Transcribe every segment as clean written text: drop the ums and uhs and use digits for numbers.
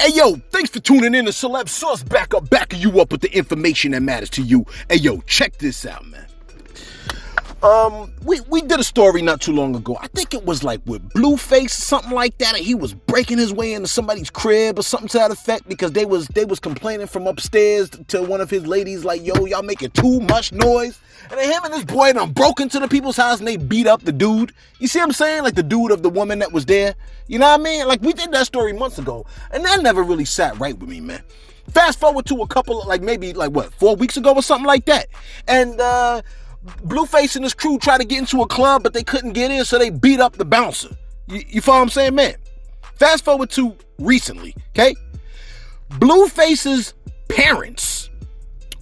Hey, yo, thanks for tuning in to Celeb Sauce. Backing you up with the information that matters to you. Hey, yo, check this out, man. We did a story not too long ago. I think it was like with Blueface or something like that. And he was breaking his way into somebody's crib or something to that effect because they was complaining from upstairs to one of his ladies like, yo, y'all making too much noise. And then him and this boy done broke into the people's house and they beat up the dude. You see what I'm saying? Like the dude of the woman that was there. You know what I mean? Like we did that story months ago. And that never really sat right with me, man. Fast forward to a couple, like maybe 4 weeks ago or something like that. And Blueface and his crew tried to get into a club, but they couldn't get in, so they beat up the bouncer. You follow what I'm saying, man? Fast forward to recently, okay? Blueface's parents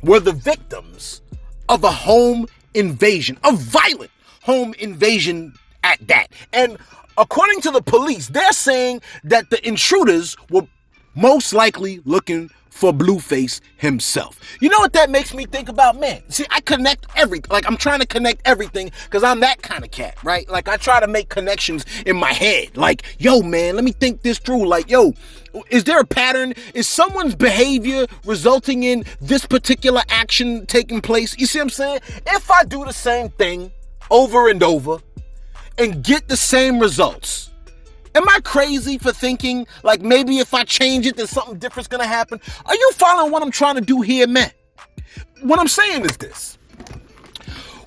were the victims of a home invasion, a violent home invasion at that. And according to the police, they're saying that the intruders were most likely looking for Blueface himself. You know what that makes me think about, man? See, I connect everything. Like, I'm trying to connect everything because I'm that kind of cat, right? Like, I try to make connections in my head. Like, yo, man, let me think this through. Like, yo, is there a pattern? Is someone's behavior resulting in this particular action taking place? You see what I'm saying? If I do the same thing over and over and get the same results, am I crazy for thinking, like, maybe if I change it, then something different's gonna happen? Are you following what I'm trying to do here, man? What I'm saying is this.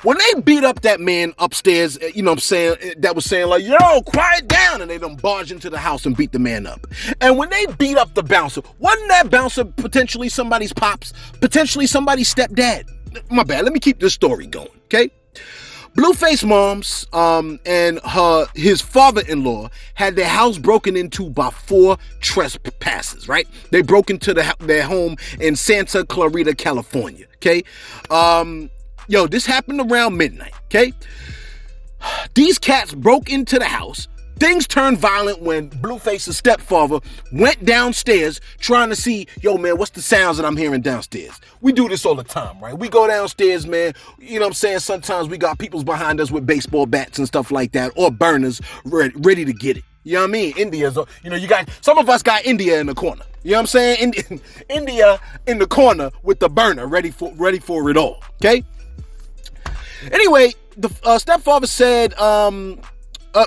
When they beat up that man upstairs, you know what I'm saying, that was saying like, yo, quiet down, and they done barged into the house and beat the man up. And when they beat up the bouncer, wasn't that bouncer potentially somebody's pops, potentially somebody's stepdad? My bad, let me keep this story going, okay? Blueface moms and his father-in-law had their house broken into by 4 trespassers, right? They broke into their home in Santa Clarita, California, okay? Yo, this happened around midnight, okay? These cats broke into the house. Things turned violent when Blueface's stepfather went downstairs trying to see, yo, man, what's the sounds that I'm hearing downstairs? We do this all the time, right? We go downstairs, man. You know what I'm saying? Sometimes we got people's behind us with baseball bats and stuff like that, or burners ready to get it. You know what I mean? India's, you know, some of us got India in the corner. You know what I'm saying? India in the corner with the burner ready for it all, okay? Anyway, the stepfather said,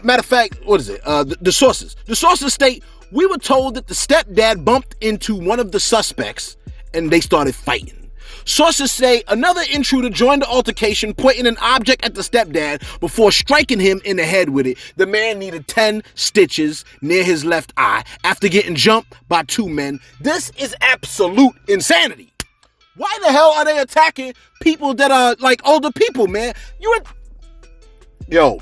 matter of fact, what is it? The sources. The sources state, we were told that the stepdad bumped into one of the suspects and they started fighting. Sources say another intruder joined the altercation, pointing an object at the stepdad before striking him in the head with it. The man needed 10 stitches near his left eye after getting jumped by 2 men. This is absolute insanity. Why the hell are they attacking people that are like older people, man? Yo.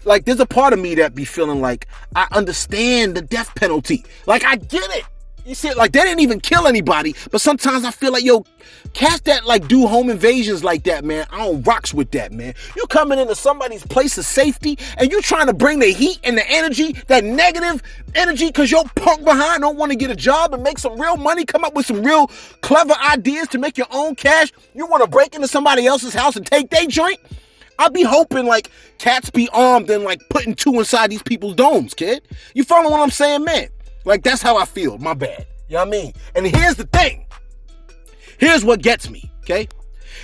Like, there's a part of me that be feeling like I understand the death penalty. Like, I get it. You see, like, they didn't even kill anybody, but sometimes I feel like, yo, cats that, like, do home invasions like that, man, I don't rocks with that, man. You coming into somebody's place of safety, and you trying to bring the heat and the energy, that negative energy, because your punk behind don't want to get a job and make some real money, come up with some real clever ideas to make your own cash. You want to break into somebody else's house and take their joint? I'll be hoping, like, cats be armed and, like, putting 2 inside these people's domes, kid. You follow what I'm saying, man? Like, that's how I feel. My bad. You know what I mean? And here's the thing. Here's what gets me, okay?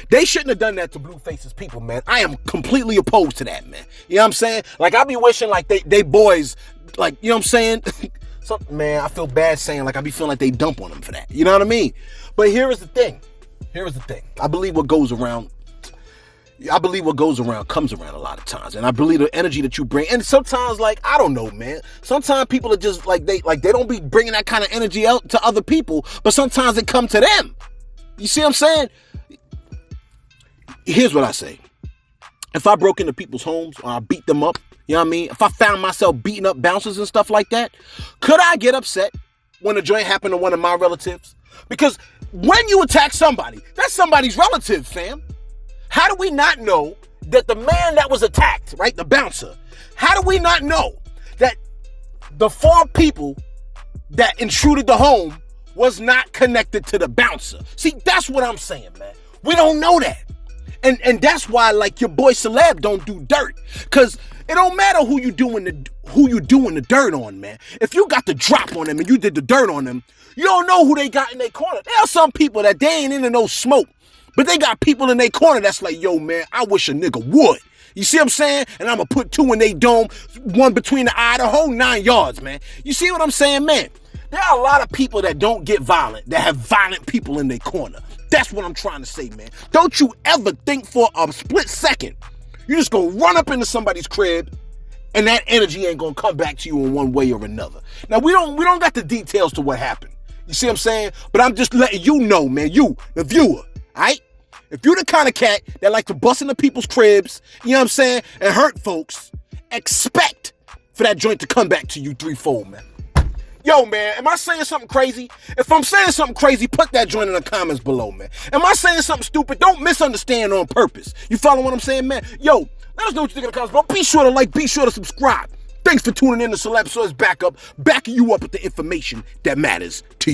They shouldn't have done that to Blueface's people, man. I am completely opposed to that, man. You know what I'm saying? Like, I be wishing, like, they boys, like, you know what I'm saying? Man, I feel bad saying, like, I be feeling like they dump on them for that. You know what I mean? But here is the thing. I believe what goes around comes around a lot of times. And I believe the energy that you bring. And sometimes, like, I don't know, man. Sometimes people are just like, they don't be bringing that kind of energy out to other people, but sometimes it come to them. You see what I'm saying? Here's what I say. If I broke into people's homes or I beat them up, you know what I mean? If I found myself beating up bouncers and stuff like that, could I get upset when a joint happened to one of my relatives? Because when you attack somebody, that's somebody's relative, fam. How do we not know that the man that was attacked, right, the bouncer, how do we not know that the 4 people that intruded the home was not connected to the bouncer? See, that's what I'm saying, man. We don't know that. And that's why, like, your boy Celeb don't do dirt. Because It don't matter who you doing the dirt on, man. If you got the drop on them and you did the dirt on them, you don't know who they got in their corner. There are some people that they ain't into no smoke, but they got people in their corner that's like, yo, man, I wish a nigga would. You see what I'm saying? And I'm going to put 2 in their dome, 1 between the eye, the whole 9 yards, man. You see what I'm saying, man? There are a lot of people that don't get violent, that have violent people in their corner. That's what I'm trying to say, man. Don't you ever think for a split second you're just going to run up into somebody's crib and that energy ain't going to come back to you in one way or another. Now, we don't got the details to what happened. You see what I'm saying? But I'm just letting you know, man, you, the viewer, all right? If you're the kind of cat that like to bust into people's cribs, you know what I'm saying, and hurt folks, expect for that joint to come back to you threefold, man. Yo, man, am I saying something crazy? If I'm saying something crazy, put that joint in the comments below, man. Am I saying something stupid? Don't misunderstand on purpose. You follow what I'm saying, man? Yo, let us know what you think in the comments below. Be sure to like, be sure to subscribe. Thanks for tuning in to Celeb Source Backup, backing you up with the information that matters to you.